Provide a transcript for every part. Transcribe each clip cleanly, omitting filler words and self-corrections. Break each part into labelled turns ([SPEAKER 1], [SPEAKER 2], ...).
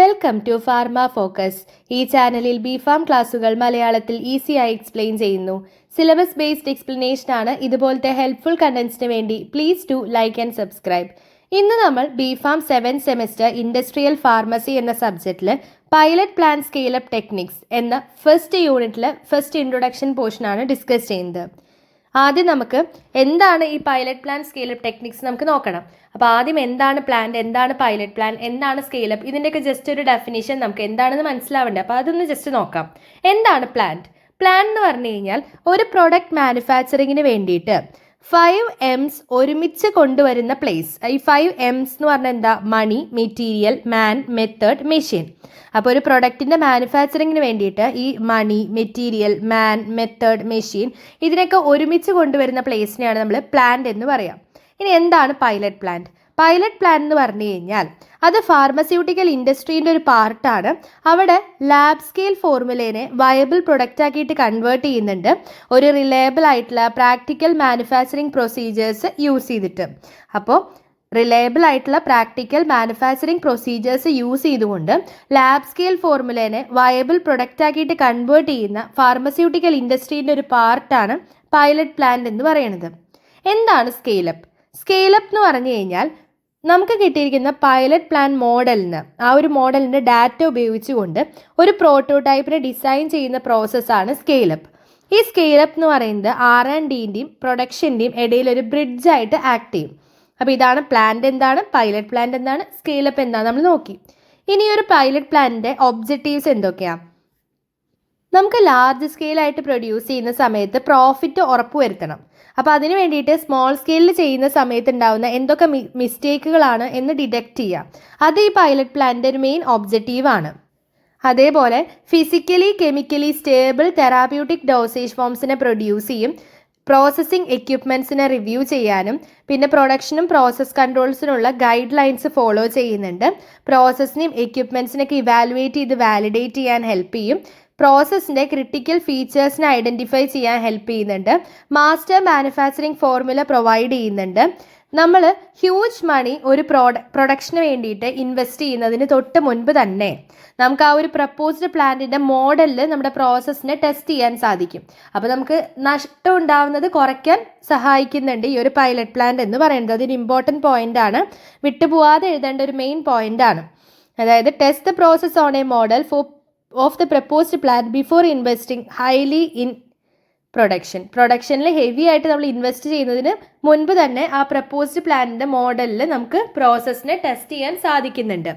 [SPEAKER 1] Welcome to pharma focus. ഈ ചാനലിൽ BPharm ക്ലാസുകൾ മലയാളത്തിൽ ഈസിയായി എക്സ്പ്ലെയിൻ ചെയ്യുന്നു. സിലബസ് ബേസ്ഡ് എക്സ്പ്ലനേഷൻ ആണ്. ഇതുപോലത്തെ ഹെൽപ്ഫുൾ കണ്ടന്റ്സിന് വേണ്ടി please to like and subscribe. ഇന്ന് നമ്മൾ B Pharm 7th semester industrial pharmacy എന്ന സബ്ജക്റ്റിൽ പൈലറ്റ് പ്ലാൻ സ്കെയിലപ്പ് ടെക്നിക്സ് എന്ന ഫസ്റ്റ് യൂണിറ്റിൽ ഫസ്റ്റ് ഇൻട്രൊഡക്ഷൻ പോർഷനാണ് ഡിസ്കസ് ചെയ്യുന്നത്. ആദ്യം നമുക്ക് എന്താണ് ഈ പൈലറ്റ് പ്ലാൻ സ്കെയിലപ്പ് ടെക്നിക്സ് നമുക്ക് നോക്കണം. അപ്പോൾ ആദ്യം എന്താണ് പ്ലാന്റ്, എന്താണ് പൈലറ്റ് പ്ലാൻ, എന്താണ് സ്കെയിലപ്പ്, ഇതിൻ്റെയൊക്കെ ജസ്റ്റ് ഒരു ഡെഫിനിഷൻ നമുക്ക് എന്താണെന്ന് മനസ്സിലാവേണ്ടത്. അപ്പോൾ അതൊന്ന് ജസ്റ്റ് നോക്കാം. എന്താണ് പ്ലാന്റ്? പ്ലാൻ എന്ന് പറഞ്ഞു കഴിഞ്ഞാൽ ഒരു പ്രൊഡക്റ്റ് മാനുഫാക്ചറിങ്ങിന് വേണ്ടിയിട്ട് 5 M's ഒരുമിച്ച് കൊണ്ടുവരുന്ന പ്ലേസ്. ഈ 5 M's എന്ന് പറഞ്ഞാൽ എന്താ? മണി, മെറ്റീരിയൽ, മാൻ, മെത്തേഡ്, മെഷീൻ. അപ്പോൾ ഒരു പ്രൊഡക്റ്റിൻ്റെ മാനുഫാക്ചറിങ്ങിന് വേണ്ടിയിട്ട് ഈ മണി, മെറ്റീരിയൽ, മാൻ, മെത്തേഡ്, മെഷീൻ ഇതിനൊക്കെ ഒരുമിച്ച് കൊണ്ടുവരുന്ന പ്ലേസിനെയാണ് നമ്മൾ പ്ലാന്റ് എന്ന് പറയാം. ഇനി എന്താണ് പൈലറ്റ് പ്ലാന്റ്? പൈലറ്റ് പ്ലാൻ എന്ന് പറഞ്ഞു കഴിഞ്ഞാൽ അത് ഫാർമസ്യൂട്ടിക്കൽ ഇൻഡസ്ട്രീൻ്റെ ഒരു പാർട്ടാണ്. അവിടെ ലാബ് സ്കെയിൽ ഫോർമുലേനെ വയബിൾ പ്രൊഡക്റ്റ് ആക്കിയിട്ട് കൺവേർട്ട് ചെയ്യുന്നുണ്ട് ഒരു റിലയബിൾ ആയിട്ടുള്ള പ്രാക്ടിക്കൽ മാനുഫാക്ചറിങ് പ്രൊസീജിയേഴ്സ് യൂസ് ചെയ്തിട്ട്. അപ്പോൾ റിലയബിൾ ആയിട്ടുള്ള പ്രാക്ടിക്കൽ മാനുഫാക്ചറിങ് പ്രൊസീജിയേഴ്സ് യൂസ് ചെയ്തുകൊണ്ട് ലാബ് സ്കെയിൽ ഫോർമുലേനെ വയബിൾ പ്രൊഡക്റ്റ് ആക്കിയിട്ട് കൺവേർട്ട് ചെയ്യുന്ന ഫാർമസ്യൂട്ടിക്കൽ ഇൻഡസ്ട്രീൻ്റെ ഒരു പാർട്ടാണ് പൈലറ്റ് പ്ലാന്റ് എന്ന് പറയുന്നത്. എന്താണ് സ്കെയിലപ്പ്? സ്കെയിലപ്പ് എന്ന് പറഞ്ഞു കഴിഞ്ഞാൽ നമുക്ക് കിട്ടിയിരിക്കുന്ന പൈലറ്റ് പ്ലാൻ മോഡലിന് ആ ഒരു മോഡലിൻ്റെ ഡാറ്റ ഉപയോഗിച്ചുകൊണ്ട് ഒരു പ്രോട്ടോടൈപ്പിനെ ഡിസൈൻ ചെയ്യുന്ന പ്രോസസ്സാണ് സ്കെയിലപ്പ്. ഈ സ്കെയിലപ്പ് എന്ന് പറയുന്നത് R&Dൻ്റെയും പ്രൊഡക്ഷൻ്റെയും ഇടയിൽ ഒരു ബ്രിഡ്ജായിട്ട് ആക്ട് ചെയ്യും. അപ്പോൾ ഇതാണ് പ്ലാന്റ് എന്താണ്, പൈലറ്റ് പ്ലാന്റ് എന്താണ്, സ്കെയിലപ്പ് എന്താണ് നമ്മൾ നോക്കി. ഇനി ഒരു പൈലറ്റ് പ്ലാനിൻ്റെ ഒബ്ജക്റ്റീവ്സ് എന്തൊക്കെയാണ്? നമുക്ക് ലാർജ് സ്കെയിലായിട്ട് പ്രൊഡ്യൂസ് ചെയ്യുന്ന സമയത്ത് പ്രോഫിറ്റ് ഉറപ്പുവരുത്തണം. അപ്പോൾ അതിന് വേണ്ടിയിട്ട് സ്മോൾ സ്കെയിലിൽ ചെയ്യുന്ന സമയത്ത് ഉണ്ടാകുന്ന എന്തൊക്കെ മിസ്റ്റേക്കുകളാണ് എന്ന് ഡിറ്റക്റ്റ് ചെയ്യുക. അത് ഈ പൈലറ്റ് പ്ലാനിൻ്റെ ഒരു മെയിൻ ഒബ്ജക്റ്റീവാണ്. അതേപോലെ physically chemically stable therapeutic dosage ഫോംസിനെ പ്രൊഡ്യൂസ് ചെയ്യും. പ്രോസസ്സിംഗ് എക്യുപ്മെൻറ്റ്സിനെ റിവ്യൂ ചെയ്യാനും പിന്നെ പ്രൊഡക്ഷനും പ്രോസസ് കൺട്രോൾസിനുള്ള ഗൈഡ് ലൈൻസ് ഫോളോ ചെയ്യുന്നുണ്ട്. പ്രോസസ്സിനെയും എക്യുപ്മെൻറ്റ്സിനൊക്കെ ഇവാലുവേറ്റ് ചെയ്ത് വാലിഡേറ്റ് ചെയ്യാൻ ഹെൽപ്പ് ചെയ്യും. പ്രോസസ്സിൻ്റെ ക്രിട്ടിക്കൽ ഫീച്ചേഴ്സിനെ ഐഡൻറ്റിഫൈ ചെയ്യാൻ ഹെൽപ്പ് ചെയ്യുന്നുണ്ട്. മാസ്റ്റർ മാനുഫാക്ചറിങ് ഫോർമുല പ്രൊവൈഡ് ചെയ്യുന്നുണ്ട്. നമ്മൾ ഹ്യൂജ് മണി ഒരു പ്രൊഡക്ഷന് വേണ്ടിയിട്ട് ഇൻവെസ്റ്റ് ചെയ്യുന്നതിന് തൊട്ട് മുൻപ് തന്നെ നമുക്ക് ആ ഒരു പ്രപ്പോസ്ഡ് പ്ലാന്റിൻ്റെ മോഡലിൽ നമ്മുടെ പ്രോസസ്സിനെ ടെസ്റ്റ് ചെയ്യാൻ സാധിക്കും. അപ്പോൾ നമുക്ക് നഷ്ടം ഉണ്ടാവുന്നത് കുറയ്ക്കാൻ സഹായിക്കുന്നുണ്ട് ഈ ഒരു പൈലറ്റ് പ്ലാന്റ് എന്ന് പറയുന്നത്. അതൊരു ഇമ്പോർട്ടൻറ്റ് പോയിൻ്റാണ്, വിട്ടുപോകാതെ എഴുതേണ്ട ഒരു മെയിൻ പോയിൻ്റാണ്. അതായത് test the process on a model of the proposed plan before investing highly in പ്രൊഡക്ഷനിൽ ഹെവി ആയിട്ട് നമ്മൾ ഇൻവെസ്റ്റ് ചെയ്യുന്നതിന് മുൻപ് തന്നെ ആ പ്രപ്പോസ്ഡ് പ്ലാനിൻ്റെ മോഡലിൽ നമുക്ക് പ്രോസസ്സിനെ ടെസ്റ്റ് ചെയ്യാൻ സാധിക്കുന്നുണ്ട്.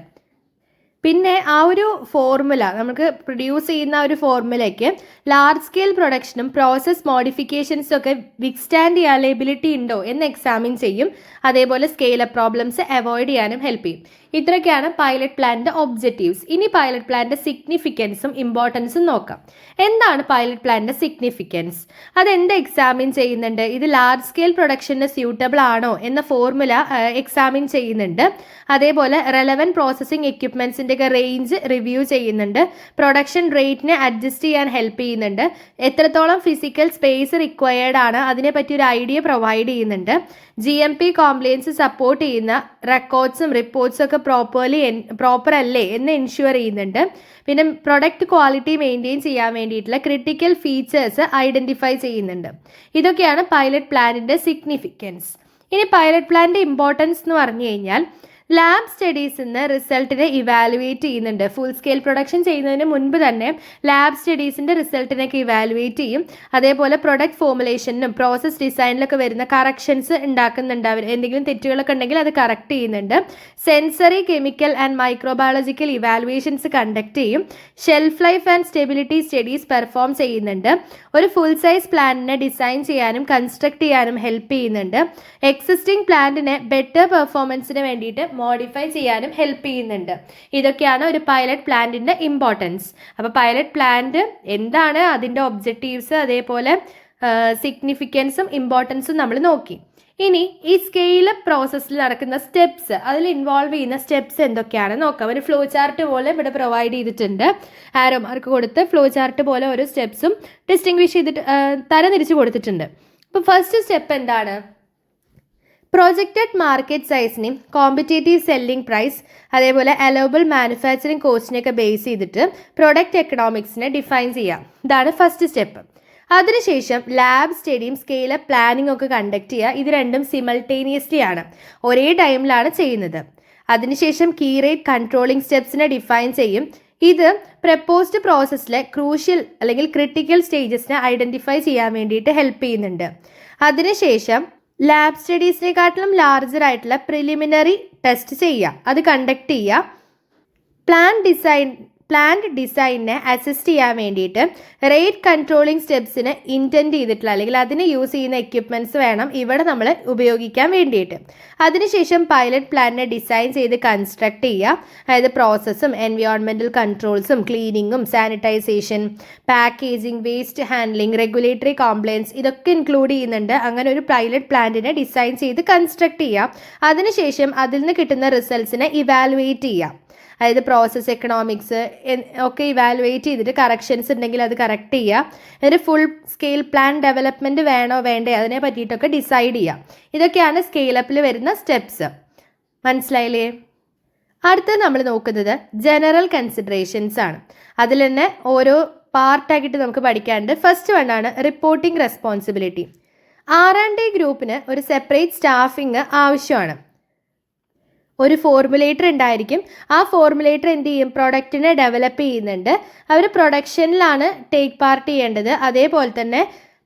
[SPEAKER 1] പിന്നെ ആ ഒരു ഫോർമുല നമുക്ക് പ്രൊഡ്യൂസ് ചെയ്യുന്ന ഒരു ഫോർമുലയ്ക്ക് ലാർജ് സ്കെയിൽ പ്രൊഡക്ഷനും പ്രോസസ് മോഡിഫിക്കേഷൻസും ഒക്കെ വിത്ത്സ്റ്റാൻഡ് ചെയ്യാൻ എബിലിറ്റി ഉണ്ടോ എന്ന് എക്സാമിൻ ചെയ്യും. അതേപോലെ സ്കെയിലപ്പ് പ്രോബ്ലംസ് അവോയ്ഡ് ചെയ്യാനും ഹെൽപ്പ് ചെയ്യും. ഇത്രയൊക്കെയാണ് പൈലറ്റ് പ്ലാനിൻ്റെ ഒബ്ജക്റ്റീവ്സ്. ഇനി പൈലറ്റ് പ്ലാനിൻ്റെ സിഗ്നിഫിക്കൻസും ഇമ്പോർട്ടൻസും നോക്കാം. എന്താണ് പൈലറ്റ് പ്ലാനിൻ്റെ സിഗ്നിഫിക്കൻസ്? അതെന്ത് എക്സാമിൻ ചെയ്യുന്നുണ്ട്? ഇത് ലാർജ് സ്കെയിൽ പ്രൊഡക്ഷന് സ്യൂട്ടബിൾ ആണോ എന്ന ഫോർമുല എക്സാമിൻ ചെയ്യുന്നുണ്ട്. അതേപോലെ റെലവൻറ്റ് പ്രോസസ്സിംഗ് എക്യുപ്മെൻറ്റ്സിൻ്റെ റേഞ്ച് റിവ്യൂ ചെയ്യുന്നുണ്ട്. പ്രൊഡക്ഷൻ റേറ്റിനെ അഡ്ജസ്റ്റ് ചെയ്യാൻ ഹെൽപ്പ് ചെയ്യുന്നുണ്ട്. എത്രത്തോളം ഫിസിക്കൽ സ്പേസ് റിക്വയർഡ് ആണ് അതിനെപ്പറ്റി ഒരു ഐഡിയ പ്രൊവൈഡ് ചെയ്യുന്നുണ്ട്. GMP കോംപ്ലയൻസ് സപ്പോർട്ട് ചെയ്യുന്ന റെക്കോർഡ്സും റിപ്പോർട്ട്സും ഒക്കെ പ്രോപ്പർ അല്ലേ എന്ന് എൻഷുവർ ചെയ്യുന്നുണ്ട്. പിന്നെ പ്രൊഡക്റ്റ് ക്വാളിറ്റി മെയിൻറ്റെയിൻ ചെയ്യാൻ വേണ്ടിയിട്ടുള്ള ക്രിട്ടിക്കൽ ഫീച്ചേഴ്സ് ഐഡൻറ്റിഫൈ ചെയ്യുന്നുണ്ട്. ഇതൊക്കെയാണ് പൈലറ്റ് പ്ലാനിൻ്റെ സിഗ്നിഫിക്കൻസ്. ഇനി പൈലറ്റ് പ്ലാനിൻ്റെ ഇമ്പോർട്ടൻസ് എന്ന് പറഞ്ഞു കഴിഞ്ഞാൽ ലാബ് സ്റ്റഡീസിൽ നിന്ന് റിസൾട്ടിനെ ഇവാലുവേറ്റ് ചെയ്യുന്നുണ്ട്. ഫുൾ സ്കെയിൽ പ്രൊഡക്ഷൻ ചെയ്യുന്നതിന് മുൻപ് തന്നെ ലാബ് സ്റ്റഡീസിൻ്റെ റിസൾട്ടിനൊക്കെ ഇവാലുവേറ്റ് ചെയ്യും. അതേപോലെ പ്രൊഡക്റ്റ് ഫോർമുലേഷനും പ്രോസസ് ഡിസൈനിലൊക്കെ വരുന്ന കറക്ഷൻസ് ഉണ്ടാക്കുന്നുണ്ട്. അവർ എന്തെങ്കിലും തെറ്റുകളൊക്കെ ഉണ്ടെങ്കിൽ അത് കറക്റ്റ് ചെയ്യുന്നുണ്ട്. Sensory chemical and microbiological evaluations conduct ചെയ്യും. Shelf life and stability studies perform ചെയ്യുന്നുണ്ട്. ഒരു ഫുൾ സൈസ് പ്ലാന്റിനെ ഡിസൈൻ ചെയ്യാനും കൺസ്ട്രക്ട് ചെയ്യാനും ഹെൽപ്പ് ചെയ്യുന്നുണ്ട്. എക്സിസ്റ്റിംഗ് പ്ലാന്റിനെ ബെറ്റർ പെർഫോമൻസിന് വേണ്ടിയിട്ട് മോഡിഫൈ ചെയ്യാനും ഹെൽപ്പ് ചെയ്യുന്നുണ്ട്. ഇതൊക്കെയാണ് ഒരു പൈലറ്റ് പ്ലാന്റിൻ്റെ ഇമ്പോർട്ടൻസ്. അപ്പോൾ പൈലറ്റ് പ്ലാന്റ് എന്താണ്, അതിൻ്റെ ഒബ്ജക്റ്റീവ്സ്, അതേപോലെ സിഗ്നിഫിക്കൻസും ഇമ്പോർട്ടൻസും നമ്മൾ നോക്കി. ഇനി ഈ സ്കെയിലപ്പ് പ്രോസസ്സിൽ നടക്കുന്ന സ്റ്റെപ്സ്, അതിൽ ഇൻവോൾവ് ചെയ്യുന്ന സ്റ്റെപ്സ് എന്തൊക്കെയാണെന്ന് നോക്കാം. ഒരു ഫ്ലോ ചാർട്ട് പോലെ ഇവിടെ പ്രൊവൈഡ് ചെയ്തിട്ടുണ്ട്. ആരോ മാർക്ക് കൊടുത്ത് ഫ്ലോ ചാർട്ട് പോലെ ഓരോ സ്റ്റെപ്സും ഡിസ്റ്റിങ്വിഷ് ചെയ്തിട്ട് തരംതിരിച്ച് കൊടുത്തിട്ടുണ്ട്. അപ്പോൾ ഫസ്റ്റ് സ്റ്റെപ്പ് എന്താണ്? പ്രൊജക്റ്റഡ് മാർക്കറ്റ് സൈസിനെയും കോമ്പറ്റേറ്റീവ് സെല്ലിംഗ് പ്രൈസ് അതേപോലെ അലവബിൾ മാനുഫാക്ചറിങ് കോസ്റ്റിനെയൊക്കെ ബേസ് ചെയ്തിട്ട് പ്രൊഡക്റ്റ് എക്കണോമിക്സിനെ ഡിഫൈൻ ചെയ്യാം. ഇതാണ് ഫസ്റ്റ് സ്റ്റെപ്പ്. അതിനുശേഷം ലാബ് സ്റ്റഡിയും സ്കെയിലപ്പ് പ്ലാനിംഗ് ഒക്കെ കണ്ടക്ട് ചെയ്യുക. ഇത് രണ്ടും സിമൾട്ടേനിയസ്ലി ആണ്, ഒരേ ടൈമിലാണ് ചെയ്യുന്നത്. അതിനുശേഷം കീ റേറ്റ് കൺട്രോളിംഗ് സ്റ്റെപ്സിനെ ഡിഫൈൻ ചെയ്യും. ഇത് പ്രപ്പോസ്ഡ് പ്രോസസ്സിലെ ക്രൂഷ്യൽ അല്ലെങ്കിൽ ക്രിട്ടിക്കൽ സ്റ്റേജസിനെ ഐഡൻറ്റിഫൈ ചെയ്യാൻ വേണ്ടിയിട്ട് ഹെൽപ്പ് ചെയ്യുന്നുണ്ട്. അതിനുശേഷം ലാബ് സ്റ്റഡീസിനെക്കാട്ടിലും ലാർജർ ആയിട്ടുള്ള പ്രിലിമിനറി ടെസ്റ്റ് ചെയ്യുക, അത് കണ്ടക്ട് ചെയ്യുക. പ്ലാന്റ് ഡിസൈനിനെ അസിസ്റ്റ് ചെയ്യാൻ വേണ്ടിയിട്ട് റേറ്റ് കൺട്രോളിംഗ് സ്റ്റെപ്സിന് ഇൻറ്റൻറ്റ് ചെയ്തിട്ടുള്ള അല്ലെങ്കിൽ അതിന് യൂസ് ചെയ്യുന്ന എക്യുപ്മെൻറ്റ്സ് വേണം ഇവിടെ നമ്മൾ ഉപയോഗിക്കാൻ വേണ്ടിയിട്ട്. അതിനുശേഷം പൈലറ്റ് പ്ലാനിനെ ഡിസൈൻ ചെയ്ത് കൺസ്ട്രക്ട് ചെയ്യുക. അതായത് പ്രോസസ്സും എൻവയോൺമെൻറ്റൽ കൺട്രോൾസും ക്ലീനിങ്ങും sanitization, packaging, waste handling, regulatory compliance ഇതൊക്കെ ഇൻക്ലൂഡ് ചെയ്യുന്നുണ്ട്. അങ്ങനെ ഒരു പൈലറ്റ് പ്ലാന്റിനെ ഡിസൈൻ ചെയ്ത് കൺസ്ട്രക്ട് ചെയ്യുക. അതിനുശേഷം അതിൽ നിന്ന് കിട്ടുന്ന റിസൾട്ട്സിനെ ഇവാലുവേറ്റ് ചെയ്യുക. അതായത് പ്രോസസ് എക്കണോമിക്സ് ഒക്കെ ഇവാലുവേറ്റ് ചെയ്തിട്ട് കറക്ഷൻസ് ഉണ്ടെങ്കിൽ അത് കറക്റ്റ് ചെയ്യുക. എന്നിട്ട് ഫുൾ സ്കെയിൽ പ്ലാൻ ഡെവലപ്മെൻറ്റ് വേണോ വേണ്ടേ അതിനെ പറ്റിയിട്ടൊക്കെ ഡിസൈഡ് ചെയ്യുക. ഇതൊക്കെയാണ് സ്കെയിലപ്പിൽ വരുന്ന സ്റ്റെപ്സ്. മനസ്സിലായില്ലേ? അടുത്തത് നമ്മൾ നോക്കുന്നത് ജനറൽ കൺസിഡറേഷൻസ് ആണ്. അതിൽ തന്നെ ഓരോ പാർട്ടാക്കിയിട്ട് നമുക്ക് പഠിക്കാനുണ്ട്. First വണ്ണാണ് reporting responsibility. R&D ഗ്രൂപ്പിന് ഒരു സെപ്പറേറ്റ് സ്റ്റാഫിങ് ആവശ്യമാണ്. ഒരു ഫോർമുലേറ്റർ ഉണ്ടായിരിക്കും. ആ ഫോർമുലേറ്റർ എന്ത് ചെയ്യും? പ്രൊഡക്റ്റിനെ ഡെവലപ്പ് ചെയ്യുന്നുണ്ട്. അവർ പ്രൊഡക്ഷനിലാണ് ടേക്ക് പാർട്ട് ചെയ്യേണ്ടത്. അതേപോലെ തന്നെ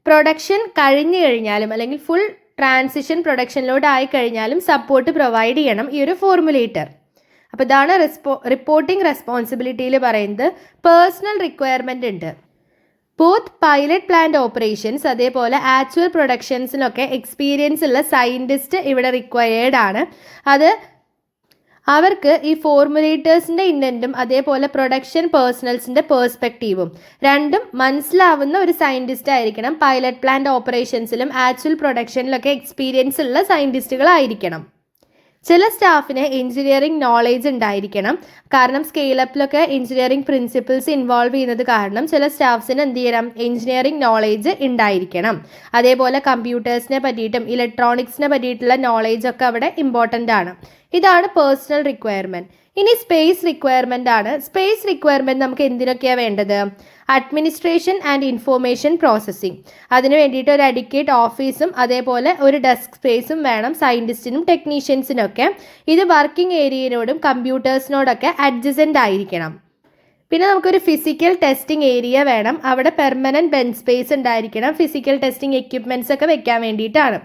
[SPEAKER 1] പ്രൊഡക്ഷൻ കഴിഞ്ഞു കഴിഞ്ഞാലും അല്ലെങ്കിൽ ഫുൾ ട്രാൻസിഷൻ പ്രൊഡക്ഷനിലോട്ട് ആയിക്കഴിഞ്ഞാലും സപ്പോർട്ട് പ്രൊവൈഡ് ചെയ്യണം ഈ ഒരു ഫോർമുലേറ്റർ. അപ്പോൾ ഇതാണ് റിപ്പോർട്ടിംഗ് റെസ്പോൺസിബിലിറ്റിയിൽ പറയുന്നത്. പേഴ്സണൽ റിക്വയർമെൻ്റ് ഉണ്ട്. ബോത്ത് പൈലറ്റ് പ്ലാന്റ് ഓപ്പറേഷൻസ് അതേപോലെ ആക്ച്വൽ പ്രൊഡക്ഷൻസിനൊക്കെ എക്സ്പീരിയൻസ് ഉള്ള സയൻറ്റിസ്റ്റ് ഇവിടെ റിക്വയേർഡ് ആണ്. അത് അവർക്ക് ഈ ഫോർമുലേറ്റേഴ്സിൻ്റെ ഇൻറ്റൻറ്റും അതേപോലെ പ്രൊഡക്ഷൻ പേഴ്സണൽസിൻ്റെ പേഴ്സ്പെക്റ്റീവും രണ്ടും മനസ്സിലാവുന്ന ഒരു സയൻറ്റിസ്റ്റ് ആയിരിക്കണം. പൈലറ്റ് പ്ലാന്റ് ഓപ്പറേഷൻസിലും ആക്ച്വൽ പ്രൊഡക്ഷനിലൊക്കെ എക്സ്പീരിയൻസ് ഉള്ള സയൻറ്റിസ്റ്റുകളായിരിക്കണം. ചില സ്റ്റാഫിന് എഞ്ചിനീയറിംഗ് നോളേജ് ഉണ്ടായിരിക്കണം. കാരണം സ്കെയിലപ്പിലൊക്കെ എഞ്ചിനീയറിംഗ് പ്രിൻസിപ്പിൾസ് ഇൻവോൾവ് ചെയ്യുന്നത് കാരണം ചില സ്റ്റാഫ്സിന് എന്ത് ചെയ്യണം? എഞ്ചിനീയറിംഗ് നോളേജ് ഉണ്ടായിരിക്കണം. അതേപോലെ കമ്പ്യൂട്ടേഴ്സിനെ പറ്റിയിട്ടും ഇലക്ട്രോണിക്സിനെ പറ്റിയിട്ടുള്ള നോളേജൊക്കെ അവിടെ ഇമ്പോർട്ടൻ്റ് ആണ്. ഇതാണ് പേഴ്സണൽ റിക്വയർമെൻറ്റ്. ഇനി സ്പേസ് റിക്വയർമെൻ്റ് ആണ്. സ്പേസ് റിക്വയർമെൻറ്റ് നമുക്ക് എന്തിനൊക്കെയാണ് വേണ്ടത്? Administration and information processing. അതിന് വേണ്ടിയിട്ട് ഒരു അഡിക്കേറ്റ് ഓഫീസും അതേപോലെ ഒരു ഡെസ്ക് സ്പേസും വേണം സയൻറ്റിസ്റ്റിനും ടെക്നീഷ്യൻസിനൊക്കെ. ഇത് വർക്കിംഗ് ഏരിയയോടും കമ്പ്യൂട്ടേഴ്സിനോടൊക്കെ അഡ്ജസൻ്റ് ആയിരിക്കണം. പിന്നെ നമുക്കൊരു ഫിസിക്കൽ ടെസ്റ്റിംഗ് ഏരിയ വേണം. അവിടെ പെർമനൻറ്റ് ബെഞ്ച് സ്പേസ് ഉണ്ടായിരിക്കണം. ഫിസിക്കൽ ടെസ്റ്റിംഗ് എക്യുപ്മെൻറ്റ്സ് ഒക്കെ വെക്കാൻ വേണ്ടിയിട്ടാണ്.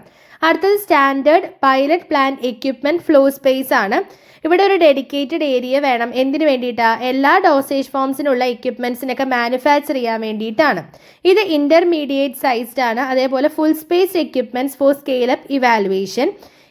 [SPEAKER 1] അടുത്തത് standard pilot plan equipment flow space ആണ്. ഇവിടെ ഒരു ഡെഡിക്കേറ്റഡ് ഏരിയ വേണം. എന്തിനു വേണ്ടിയിട്ടാണ്? എല്ലാ ഡോസേജ് ഫോംസിനുള്ള എക്യുപ്മെൻറ്റ്സിനൊക്കെ മാനുഫാക്ചർ ചെയ്യാൻ വേണ്ടിയിട്ടാണ്. ഇത് ഇൻ്റർമീഡിയറ്റ് സൈസ്ഡ് ആണ്. അതേപോലെ full space equipments for scale up evaluation.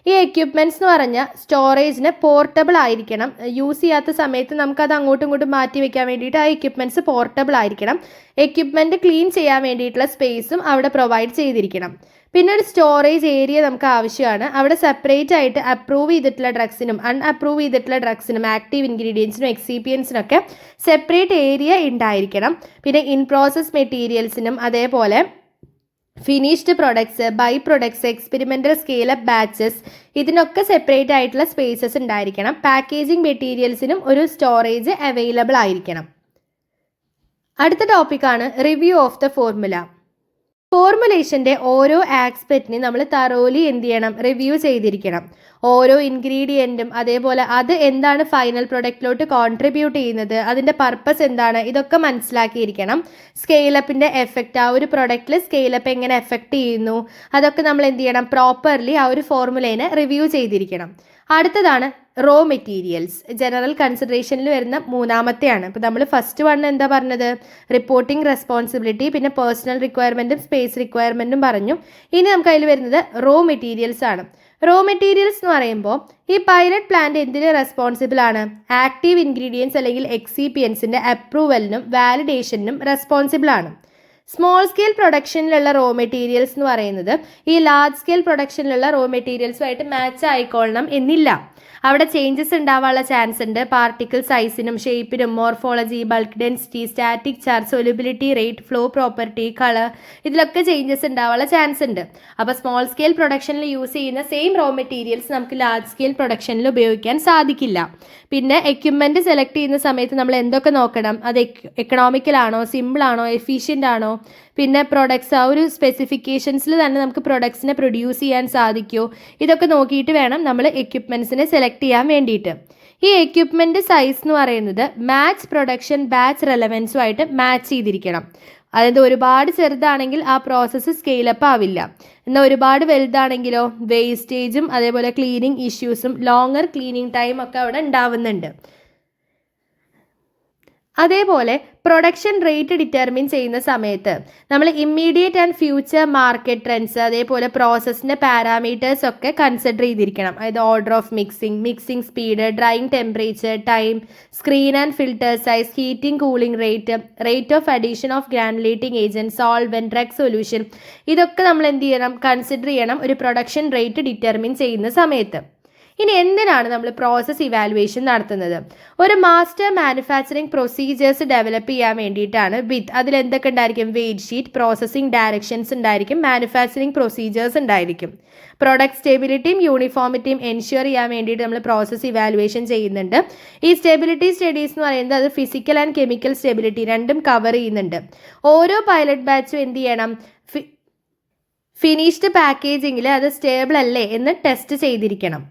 [SPEAKER 1] ഈ എക്യുപ്മെൻറ്റ്സ് എന്ന് പറഞ്ഞാൽ സ്റ്റോറേജിന് പോർട്ടബിൾ ആയിരിക്കണം. യൂസ് ചെയ്യാത്ത സമയത്ത് നമുക്കത് അങ്ങോട്ടും ഇങ്ങോട്ടും മാറ്റി വെക്കാൻ വേണ്ടിയിട്ട് ആ എക്യുപ്മെൻറ്റ്സ് പോർട്ടബിൾ ആയിരിക്കണം. എക്യുപ്മെൻറ്റ് ക്ലീൻ ചെയ്യാൻ വേണ്ടിയിട്ടുള്ള സ്പേസും അവിടെ പ്രൊവൈഡ് ചെയ്തിരിക്കണം. പിന്നെ ഒരു സ്റ്റോറേജ് ഏരിയ നമുക്ക് ആവശ്യമാണ്. അവിടെ സെപ്പറേറ്റ് ആയിട്ട് അപ്രൂവ് ചെയ്തിട്ടുള്ള ഡ്രഗ്സിനും അൺഅപ്രൂവ് ചെയ്തിട്ടുള്ള ഡ്രഗ്സിനും ആക്റ്റീവ് ഇൻഗ്രീഡിയൻസിനും എക്സിപിയൻസിനൊക്കെ സെപ്പറേറ്റ് ഏരിയ ഉണ്ടായിരിക്കണം. പിന്നെ ഇൻ പ്രോസസ് മെറ്റീരിയൽസിനും അതേപോലെ finished products, by products, experimental scale up batches ഇതിനൊക്കെ സെപ്പറേറ്റ് ആയിട്ടുള്ള സ്പേസസ് ഉണ്ടായിരിക്കണം. പാക്കേജിംഗ് മെറ്റീരിയൽസിനും ഒരു സ്റ്റോറേജ് അവൈലബിൾ ആയിരിക്കണം. അടുത്ത ടോപ്പിക്കാണ് റിവ്യൂ ഓഫ് ദ ഫോർമുല. ഫോർമുലേഷൻ്റെ ഓരോ ആസ്പെക്റ്റിനെ നമ്മൾ തറോലി എന്ത് ചെയ്യണം? റിവ്യൂ ചെയ്തിരിക്കണം. ഓരോ ഇൻഗ്രീഡിയൻറ്റും അതേപോലെ അത് എന്താണ് ഫൈനൽ പ്രൊഡക്റ്റിലോട്ട് കോൺട്രിബ്യൂട്ട് ചെയ്യുന്നത്, അതിൻ്റെ പർപ്പസ് എന്താണ്, ഇതൊക്കെ മനസ്സിലാക്കിയിരിക്കണം. സ്കെയിലപ്പിൻ്റെ എഫക്റ്റ്, ആ ഒരു പ്രൊഡക്റ്റിൽ സ്കെയിലപ്പ് എങ്ങനെ എഫക്റ്റ് ചെയ്യുന്നു, അതൊക്കെ നമ്മൾ എന്ത് ചെയ്യണം? പ്രോപ്പർലി ആ ഒരു ഫോർമുലേനെ റിവ്യൂ ചെയ്തിരിക്കണം. അടുത്തതാണ് റോ മെറ്റീരിയൽസ്. ജനറൽ കൺസിഡറേഷനിൽ വരുന്ന മൂന്നാമത്തെയാണ്. ഇപ്പോൾ നമ്മൾ ഫസ്റ്റ് വൺ എന്താ പറഞ്ഞത്? റിപ്പോർട്ടിംഗ് റെസ്പോൺസിബിലിറ്റി, പിന്നെ പേഴ്സണൽ റിക്വയർമെൻറ്റും സ്പേസ് റിക്വയർമെൻറ്റും പറഞ്ഞു. ഇനി നമുക്ക് അതിൽ വരുന്നത് റോ മെറ്റീരിയൽസ് ആണ്. റോ മെറ്റീരിയൽസ് എന്ന് പറയുമ്പോൾ ഈ പൈലറ്റ് പ്ലാന്റ് എന്തിന് റെസ്പോൺസിബിൾ ആണ്? ആക്റ്റീവ് ഇൻഗ്രീഡിയൻസ് അല്ലെങ്കിൽ എക്സിപിയൻസിൻ്റെ അപ്രൂവലിനും വാലിഡേഷനും റെസ്പോൺസിബിൾ ആണ്. സ്മോൾ സ്കെയിൽ പ്രൊഡക്ഷനിലുള്ള റോ മെറ്റീരിയൽസ് എന്ന് പറയുന്നത് ഈ ലാർജ് സ്കെയിൽ പ്രൊഡക്ഷനിലുള്ള റോ മെറ്റീരിയൽസുമായിട്ട് മാച്ച് ആയിക്കൊള്ളണം എന്നില്ല. അവിടെ ചേഞ്ചസ് ഉണ്ടാവാനുള്ള ചാൻസ് ഉണ്ട്. പാർട്ടിക്കിൾ സൈസിനും ഷേപ്പിനും morphology, bulk density, static charge, solubility rate, flow property, colour, ഇതിലൊക്കെ ചേഞ്ചസ് ഉണ്ടാവാനുള്ള ചാൻസ് ഉണ്ട്. അപ്പോൾ സ്മോൾ സ്കെയിൽ പ്രൊഡക്ഷനിൽ യൂസ് ചെയ്യുന്ന സെയിം റോ മെറ്റീരിയൽസ് നമുക്ക് ലാർജ് സ്കെയിൽ പ്രൊഡക്ഷനിൽ ഉപയോഗിക്കാൻ സാധിക്കില്ല. പിന്നെ എക്യുപ്മെൻറ്റ് സെലക്ട് ചെയ്യുന്ന സമയത്ത് നമ്മൾ എന്തൊക്കെ നോക്കണം? അത് എക്കണോമിക്കലാണോ, സിമ്പിളാണോ, എഫിഷ്യൻ്റ് ആണോ, പിന്നെ പ്രൊഡക്ട്സ് ആ ഒരു സ്പെസിഫിക്കേഷൻസിൽ തന്നെ നമുക്ക് പ്രൊഡക്ട്സിനെ പ്രൊഡ്യൂസ് ചെയ്യാൻ സാധിക്കുമോ, ഇതൊക്കെ നോക്കിയിട്ട് വേണം നമ്മൾ എക്യുപ്മെൻറ്റ്സിനെ സെലക്ട് ചെയ്യാൻ വേണ്ടിയിട്ട്. ഈ എക്യുപ്മെൻറ്റ് സൈസ് എന്ന് പറയുന്നത് മാച്ച് പ്രൊഡക്ഷൻ ബാച്ച് റെലവൻസുമായിട്ട് മാച്ച് ചെയ്തിരിക്കണം. അതായത് ഒരുപാട് ചെറുതാണെങ്കിൽ ആ പ്രോസസ്സ് സ്കെയിലപ്പ് ആവില്ല. എന്നാൽ ഒരുപാട് വലുതാണെങ്കിലോ വേസ്റ്റേജും അതേപോലെ ക്ലീനിങ് ഇഷ്യൂസും ലോങ്ങർ ക്ലീനിങ് ടൈം ഒക്കെ അവിടെ ഉണ്ടാവുന്നുണ്ട്. അതേപോലെ പ്രൊഡക്ഷൻ റേറ്റ് ഡിറ്റർമിൻ ചെയ്യുന്ന സമയത്ത് നമ്മൾ immediate and future market trends, അതേപോലെ പ്രോസസ്സിൻ്റെ പാരാമീറ്റേഴ്സ് ഒക്കെ കൺസിഡർ ചെയ്തിരിക്കണം. അതായത് order of mixing speed, drying temperature, time, screen and filter size, heating cooling rate of addition of granulating agent, solvent, drug solution, ഇതൊക്കെ നമ്മൾ എന്ത് ചെയ്യണം? കൺസിഡർ ചെയ്യണം ഒരു പ്രൊഡക്ഷൻ റേറ്റ് ഡിറ്റർമിൻ ചെയ്യുന്ന സമയത്ത്. ഇനി എന്തിനാണ് നമ്മൾ പ്രോസസ് ഇവാലുവേഷൻ നടത്തുന്നത്? ഒരു മാസ്റ്റർ മാനുഫാക്ചറിങ് പ്രൊസീജിയേഴ്സ് ഡെവലപ്പ് ചെയ്യാൻ വേണ്ടിയിട്ടാണ് അതിൽ എന്തൊക്കെ ഉണ്ടായിരിക്കും? വെയ്റ്റ് ഷീറ്റ്, പ്രോസസ്സിംഗ് ഡയറക്ഷൻസ് ഉണ്ടായിരിക്കും, മാനുഫാക്ചറിങ് പ്രൊസീജിയേഴ്സ് ഉണ്ടായിരിക്കും. പ്രൊഡക്റ്റ് സ്റ്റെബിലിറ്റിയും യൂണിഫോമിറ്റിയും എൻഷ്യൂർ ചെയ്യാൻ വേണ്ടിയിട്ട് നമ്മൾ പ്രോസസ് ഇവാലുവേഷൻ ചെയ്യുന്നുണ്ട്. ഈ സ്റ്റെബിലിറ്റി സ്റ്റഡീസ് എന്ന് പറയുന്നത് അത് ഫിസിക്കൽ ആൻഡ് കെമിക്കൽ സ്റ്റെബിലിറ്റി രണ്ടും കവർ ചെയ്യുന്നുണ്ട്. ഓരോ പൈലറ്റ് ബാച്ചും എന്ത് ചെയ്യണം? ഫിനിഷ്ഡ് പാക്കേജിങ്ങിൽ അത് സ്റ്റേബിൾ അല്ലേ എന്ന് ടെസ്റ്റ് ചെയ്തിരിക്കണം.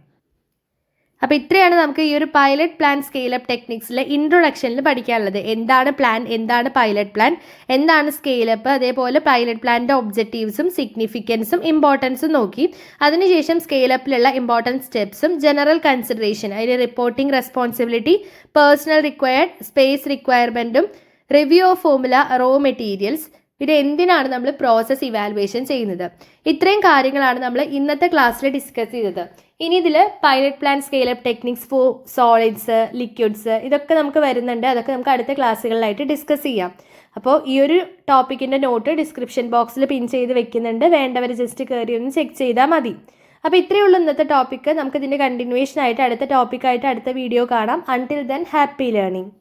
[SPEAKER 1] അപ്പോൾ ഇത്രയാണ് നമുക്ക് ഈ ഒരു പൈലറ്റ് പ്ലാൻ സ്കെയിലപ്പ് ടെക്നിക്സിലെ ഇൻട്രൊഡക്ഷനിൽ പഠിക്കാനുള്ളത്. എന്താണ് പ്ലാൻ, എന്താണ് പൈലറ്റ് പ്ലാൻ, എന്താണ് സ്കെയിലപ്പ്, അതേപോലെ പൈലറ്റ് പ്ലാനിൻ്റെ ഒബ്ജക്റ്റീവ്സും സിഗ്നിഫിക്കൻസും ഇമ്പോർട്ടൻസും നോക്കി. അതിനുശേഷം സ്കെയിലപ്പിലുള്ള ഇമ്പോർട്ടൻറ്റ് സ്റ്റെപ്സും ജനറൽ കൺസിഡറേഷൻ, അതിൽ reporting responsibility, personal required, space റിക്വയർമെൻറ്റും, review of formula, raw materials, പിന്നെ എന്തിനാണ് നമ്മൾ പ്രോസസ് ഇവാലുവേഷൻ ചെയ്യുന്നത്, ഇത്രയും കാര്യങ്ങളാണ് നമ്മൾ ഇന്നത്തെ ക്ലാസ്സിൽ ഡിസ്കസ് ചെയ്തത്. ഇനി ഇതിൽ pilot plan scale up techniques for solids, liquids, ഇതൊക്കെ നമുക്ക് വരുന്നുണ്ട്. അതൊക്കെ നമുക്ക് അടുത്ത ക്ലാസ്സുകളിലായിട്ട് ഡിസ്കസ് ചെയ്യാം. അപ്പോൾ ഈ ഒരു ടോപ്പിക്കിൻ്റെ നോട്ട് ഡിസ്ക്രിപ്ഷൻ ബോക്സിൽ പിൻ ചെയ്ത് വെക്കുന്നുണ്ട്. വേണ്ടവർ ജസ്റ്റ് കയറി ഒന്ന് ചെക്ക് ചെയ്താൽ മതി. അപ്പോൾ ഇത്രയേ ഉള്ളൂ ഇന്നത്തെ ടോപ്പിക്ക്. നമുക്കിതിൻ്റെ കണ്ടിന്യൂവേഷൻ ആയിട്ട് അടുത്ത ടോപ്പിക്കായിട്ട് അടുത്ത വീഡിയോ കാണാം. Until then happy learning.